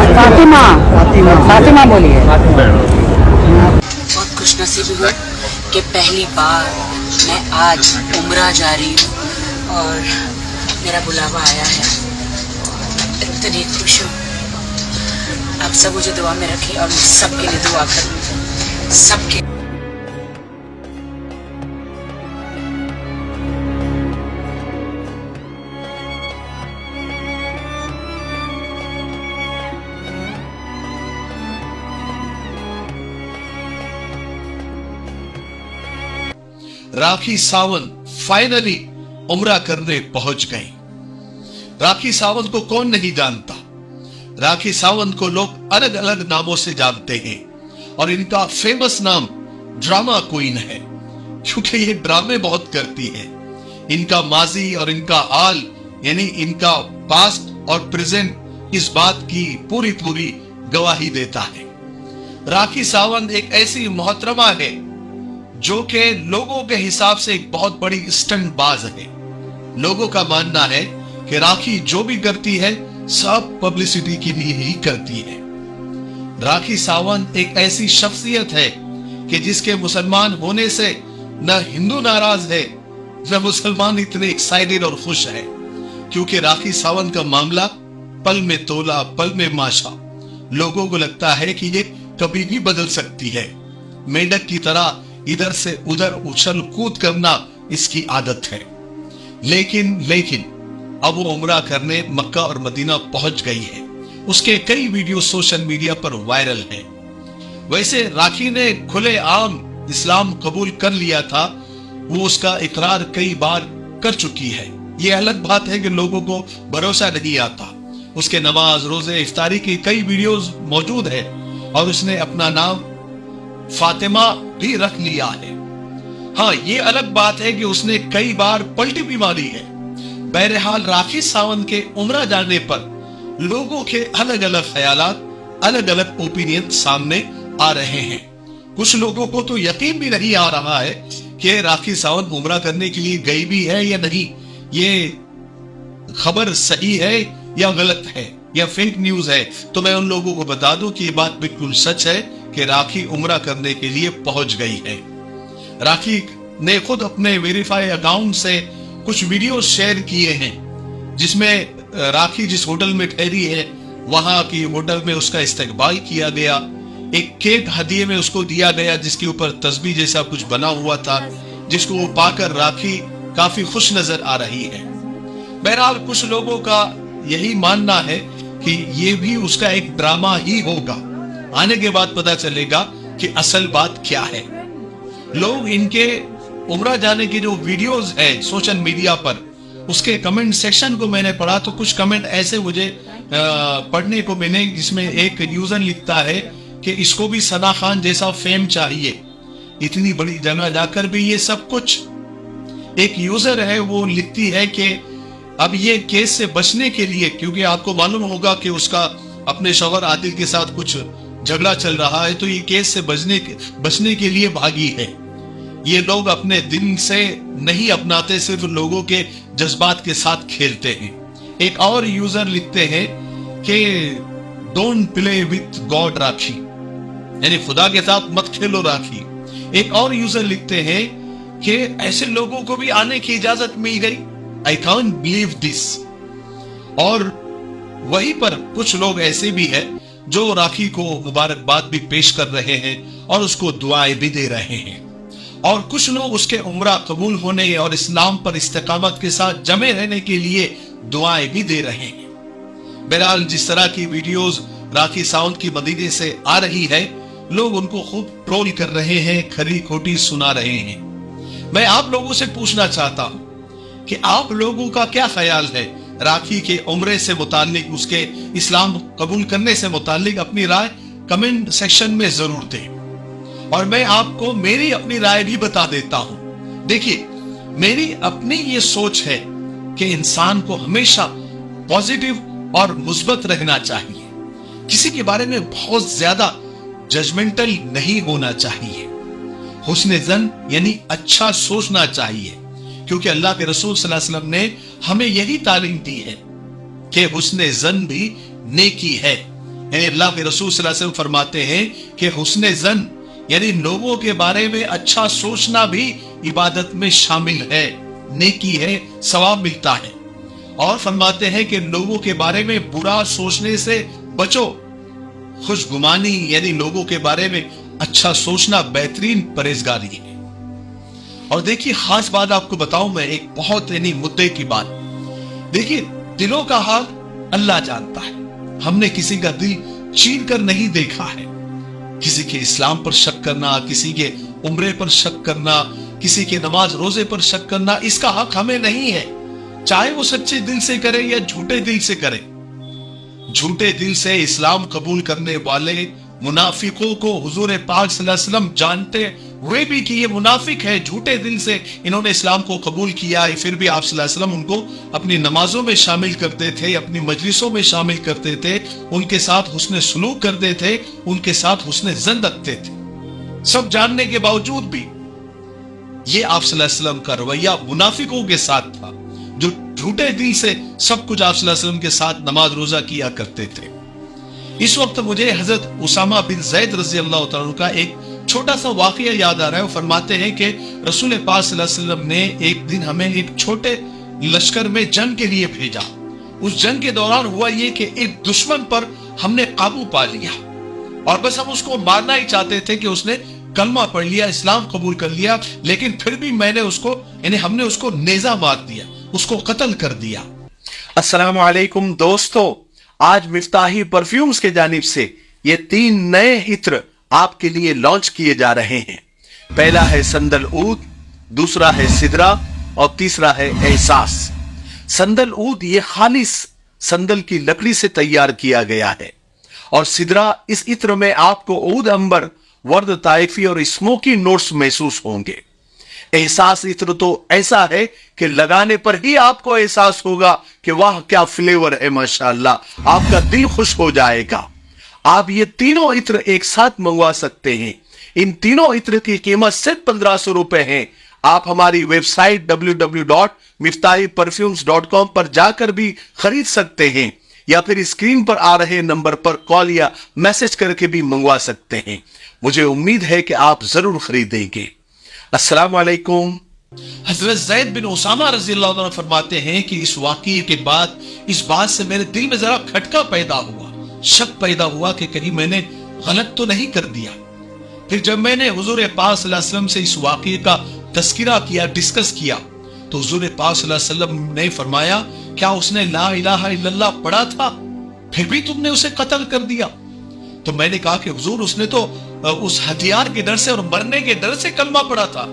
फातिमा फातिमा बोलिए। बहुत खुशनसीब हूँ कि पहली बार मैं आज उम्रा जा रही हूँ और मेरा बुलावा आया है। इतनी खुश हूँ। आप सब मुझे दुआ में रखें और मैं सबके लिए दुआ करूँ, सबके। राखी सावंत फाइनली उम्रा करने पहुंच गई। राखी सावंत को कौन नहीं जानता। राखी सावंत को लोग अलग अलग नामों से जानते हैं और इनका फेमस नाम ड्रामा क्वीन है, क्योंकि ये ड्रामे बहुत करती है। इनका माजी और इनका आल यानी इनका पास्ट और प्रेजेंट इस बात की पूरी पूरी गवाही देता है। राखी सावंत एक ऐसी मोहतरमा है जो कि लोगों के हिसाब से एक बहुत बड़ी स्टंट बाज है। लोगों का मानना है कि राखी जो भी करती है सब पब्लिसिटी के लिए ही करती है। राखी सावंत एक ऐसी शख्सियत है कि जिसके मुसलमान होने से न हिंदू नाराज है न मुसलमान इतने एक्साइटेड और खुश है, क्योंकि राखी सावंत का मामला पल में तोला पल में माशा। लोगों को लगता है कि ये कभी भी बदल सकती है। मेंढक की तरह इधर से उधर उछल कूद करना इसकी आदत है। लेकिन अब वो उम्रा करने मक्का और मदीना पहुंच गई है। उसके कई वीडियो सोशल मीडिया पर वायरल हैं। वैसे राखी ने खुले आम इस्लाम कबूल कर लिया था, वो उसका इकरार कई बार कर चुकी है। ये अलग बात है कि लोगों को भरोसा नहीं आता। उसके नमाज रोजे इफ्तारी की कई वीडियोस मौजूद है और उसने अपना नाम फातिमा भी रख लिया है। हाँ, ये अलग बात है कि उसने कई बार पलटी भी मारी है। बहरहाल राखी सावंत के उम्रा जाने पर लोगों के अलग अलग ख्यालात, अलग अलग ओपिनियन सामने आ रहे हैं। कुछ लोगों को तो यकीन भी नहीं आ रहा है कि राखी सावंत उम्रा करने के लिए गई भी है या नहीं। ये खबर सही है या गलत है या फेक न्यूज है। तो मैं उन लोगों को बता दूं कि ये बात बिल्कुल सच है कि राखी उम्रा करने के लिए पहुंच गई है। राखी ने खुद अपने वेरीफाई अकाउंट से कुछ वीडियो शेयर किए हैं, जिसमें राखी जिस होटल में ठहरी है वहां की होटल में उसका इस्तकबाल किया गया। एक केक हदिये में उसको दिया गया जिसके ऊपर तस्बीह जैसा कुछ बना हुआ था, जिसको वो पाकर राखी काफी खुश नजर आ रही है। बहरहाल कुछ लोगों का यही मानना है कि ये भी उसका एक ड्रामा ही होगा। आने के बाद पता चलेगा कि असल बात क्या है। लोग इनके उम्रा जाने की जो वीडियोस है सोशल मीडिया पर, उसके कमेंट सेक्शन को मैंने पढ़ा तो कुछ कमेंट ऐसे मुझे पढ़ने को मिले जिसमें एक यूजर लिखता है कि इसको भी सना खान जैसा फेम चाहिए, इतनी बड़ी जगह जाकर भी ये सब कुछ। एक यूजर है वो लिखती है कि अब ये केस से बचने के लिए, क्योंकि आपको मालूम होगा कि उसका अपने शौहर आदिल के साथ कुछ झगड़ा चल रहा है, तो ये केस से बचने के लिए भागी है। ये लोग अपने दिन से नहीं अपनाते, सिर्फ लोगों के जज्बात के साथ खेलते हैं। एक और यूजर लिखते हैं कि डोंट प्ले विथ गॉड राखी, यानी खुदा के साथ मत खेलो राखी। एक और यूजर लिखते हैं कि ऐसे लोगों को भी आने की इजाजत मिल गई, आई कांट बिलीव दिस। और वहीं पर कुछ लोग ऐसे भी हैं जो राखी को मुबारकबाद भी पेश कर रहे हैं और उसको दुआएं भी दे रहे हैं। और कुछ लोग उसके उम्रा कबूल होने और इस्लाम पर इस्तेकामत के साथ जमे रहने के लिए दुआएं भी दे रहे हैं। बहरहाल जिस तरह की वीडियोस राखी सावंत की मदीने से आ रही है, लोग उनको खूब ट्रोल कर रहे हैं, खरी खोटी सुना रहे हैं। मैं आप लोगों से पूछना चाहता हूं कि आप लोगों का क्या ख्याल है राखी के उम्रे से मुताल्लिक, उसके इस्लाम कबूल करने से मुताल्लिक। अपनी राय कमेंट सेक्शन में जरूर दें। और मैं आपको मेरी अपनी राय भी बता देता हूं। देखिए, मेरी अपनी ये सोच है कि इंसान को हमेशा पॉजिटिव और मुस्बत रहना चाहिए। किसी के बारे में बहुत ज्यादा जजमेंटल नहीं होना चाहिए। हुस्न ज़न यानी अच्छा सोचना चाहिए, क्योंकि अल्लाह के रसूल सल्लल्लाहु अलैहि वसल्लम ने हमें यही तालीम दी है कि हुस्न ज़न भी नेकी है। यानी अल्लाह के रसूल सल्लल्लाहु अलैहि वसल्लम फरमाते हैं कि हुस्न ज़न यानी लोगों के बारे में अच्छा सोचना भी इबादत में शामिल है, नेकी है, सवाब मिलता है। और फरमाते हैं कि लोगों के बारे में बुरा सोचने से बचो। खुशगुमानी यानी लोगों के बारे में अच्छा सोचना बेहतरीन परहेजगारी है। और देखिए खास बात आपको बताऊं मैं, एक बहुत यानी मुद्दे की बात। देखिए दिलों का हाल अल्लाह जानता है। हमने किसी का दिल चीर कर नहीं देखा है। किसी के इस्लाम पर शक करना, किसी के उम्रे पर शक करना, किसी के नमाज रोजे पर शक करना, इसका हक हमें नहीं है, चाहे वो सच्चे दिल से करे या झूठे दिल से करे। झूठे दिल से इस्लाम कबूल करने वाले मुनाफिकों को हुजूर पाक सल्लल्लाहु अलैहि वसल्लम जानते हुए भी कि ये मुनाफिक है, झूठे दिल से इन्होंने इस्लाम को कबूल किया है, फिर भी आप सल्लल्लाहु अलैहि वसल्लम उनको अपनी नमाजों में शामिल करते थे, अपनी मजलिसों में शामिल करते थे, उनके साथ हुस्न सुलूक करते थे, उनके साथ हुस्न ज़न रखते थे। सब जानने के बावजूद भी ये आप सल्लल्लाहु अलैहि वसल्लम का रवैया मुनाफिकों के साथ था, जो झूठे दिल से सब कुछ आप सल्लल्लाहु अलैहि वसल्लम के साथ नमाज रोजा किया करते थे। इस वक्त मुझे हजरत उसामा बिन ज़ैद रज़ी अल्लाह तआला अन्हु का एक छोटा सा वाकया याद आ रहा है। वो फरमाते हैं कि रसूल पाक सल्लल्लाहु अलैहि वसल्लम ने एक दिन हमें एक छोटे लश्कर में जंग के लिए भेजा। उस जंग के दौरान हुआ ये कि एक दुश्मन पर हमने काबू पा लिया और बस हम उसको मारना ही चाहते थे कि उसने कलमा पढ़ लिया, इस्लाम कबूल कर लिया, लेकिन फिर भी हमने उसको नेजा मार दिया, उसको कत्ल कर दिया। अस्सलामु अलैकुम दोस्तों, आज मिफ्ताही परफ्यूम्स के जानिब से ये 3 नए इत्र आपके लिए लॉन्च किए जा रहे हैं। पहला है संदल ऊद, दूसरा है सिदरा और तीसरा है एहसास। संदल ऊद ये खालिस संदल की लकड़ी से तैयार किया गया है और सिदरा इस इत्र में आपको ऊद अंबर, वर्द ताइफी और स्मोकी नोट्स महसूस होंगे। एहसास इत्र तो ऐसा है कि लगाने पर ही आपको एहसास होगा कि वाह क्या फ्लेवर है, माशाअल्लाह, आपका दिल खुश हो जाएगा। आप ये तीनों इत्र एक साथ मंगवा सकते हैं। इन तीनों इत्र की कीमत सिर्फ 1500 रुपए है। आप हमारी वेबसाइट www.miftahiperfumes.com पर जाकर भी खरीद सकते हैं या फिर स्क्रीन पर आ रहे नंबर पर कॉल या मैसेज करके भी मंगवा सकते हैं। मुझे उम्मीद है कि आप जरूर खरीदेंगे। अस्सलाम वालेकुम। हजरत ज़ैद बिन उसामा रज़ी अल्लाह अन्हु फरमाते हैं कि इस वाक़ये के बाद इस बात से मेरे दिल में जरा खटका पैदा हुआ, शक पैदा हुआ कि कहीं मैंने गलत तो नहीं कर दिया। फिर जब मैंने हुजूर पाक सल्लल्लाहु अलैहि वसल्लम से इस वाक़ये का तस्किरा किया, डिस्कस किया, तो हुजूर पाक सल्लल्लाहु अलैहि वसल्लम ने फरमाया, क्या उसने ला इलाहा इल्लल्लाह पढ़ा था फिर भी तुमने उसे कत्ल कर दिया? तो मैंने कहा कि हुजूर उसने तो उस हथियार के डर से और मरने के डर से कलमा पढ़ा था।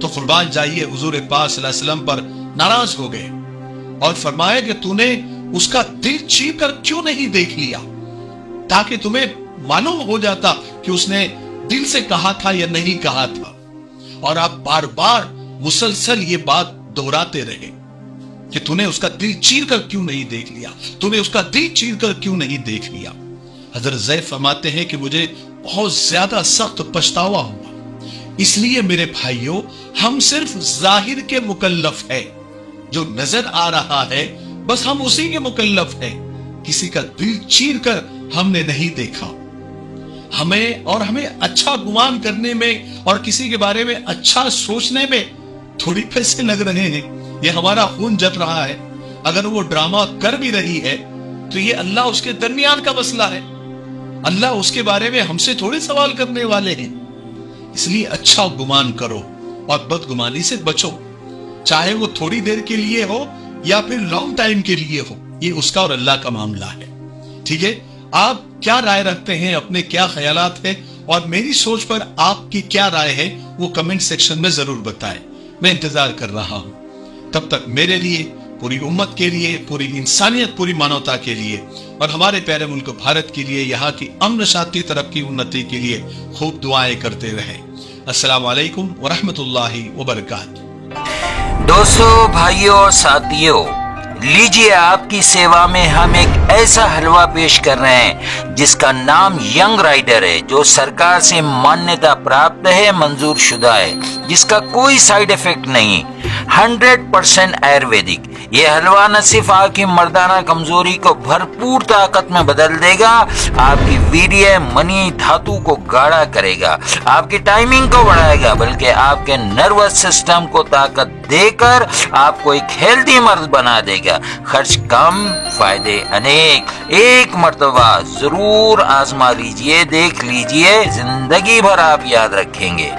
तो कुर्बान जाइए, हुजूर पाक सल्लल्लाहु अलैहि वसल्लम पर नाराज हो गए और फरमाया कि तूने उसका दिल चीर कर क्यों नहीं देख लिया, ताकि तुम्हें मालूम हो जाता कि उसने दिल से कहा था या नहीं कहा था। और आप बार बार मुसलसल ये बात दोहराते रहे कि तूने उसका दिल चीर कर क्यों नहीं देख लिया, तूने उसका दिल चीर कर क्यों नहीं देख लिया। हजरत ज़ैद फरमाते हैं कि मुझे बहुत ज्यादा सख्त पछतावा हुआ। इसलिए मेरे भाइयों, हम सिर्फ जाहिर के मुकल्लफ है, जो नजर आ रहा है बस हम उसी के मुकल्लफ है। किसी का दिल चीर कर हमने नहीं देखा। हमें अच्छा गुमान करने में और किसी के बारे में अच्छा सोचने में थोड़ी पैसे लग रहे हैं, ये हमारा खून जल रहा है। अगर वो ड्रामा कर भी रही है तो ये अल्लाह उसके दरमियान का मसला है, अल्लाह उसके बारे में हमसे थोड़े सवाल करने वाले हैं। इसलिए अच्छा गुमान करो और बदगुमानी से बचो, चाहे वो थोड़ी देर के लिए हो या फिर लॉन्ग टाइम के लिए हो, ये उसका और अल्लाह का मामला है। ठीक है, आप क्या राय रखते हैं, अपने क्या ख्यालात है और मेरी सोच पर आपकी क्या राय है, वो कमेंट सेक्शन में जरूर बताएं। मैं इंतजार कर रहा हूं। तब तक मेरे लिए, पूरी उम्मत के लिए, पूरी इंसानियत, पूरी मानवता के लिए और हमारे प्यारे मुल्क भारत के लिए, यहाँ की अमन शांति तरक्की उन्नति के लिए खूब दुआएं करते रहें। अस्सलाम वालेकुम व रहमतुल्लाहि व बरकातहू। दोस्तों, भाइयों और साथियों, لیجیے آپ کی سیوا میں ہم ایک ایسا حلوہ پیش کر رہے ہیں جس کا نام ینگ رائڈر ہے، جو سرکار سے مانیتا پراپت ہے، منظور شدہ ہے، جس کا کوئی سائیڈ ایفیکٹ نہیں، 100% آیورویدک۔ یہ حلوہ نہ صرف آپ کی مردانہ کمزوری کو بھرپور طاقت میں بدل دے گا، آپ کی ویریہ منی دھاتو کو گاڑھا کرے گا، آپ کی ٹائمنگ کو بڑھائے گا، بلکہ آپ کے نروس سسٹم کو طاقت دے کر آپ کو ایک ہیلتھی مرد بنا دے گا۔ خرچ کم، فائدے انیک۔ ایک مرتبہ ضرور آزما لیجئے، دیکھ لیجئے، زندگی بھر آپ یاد رکھیں گے۔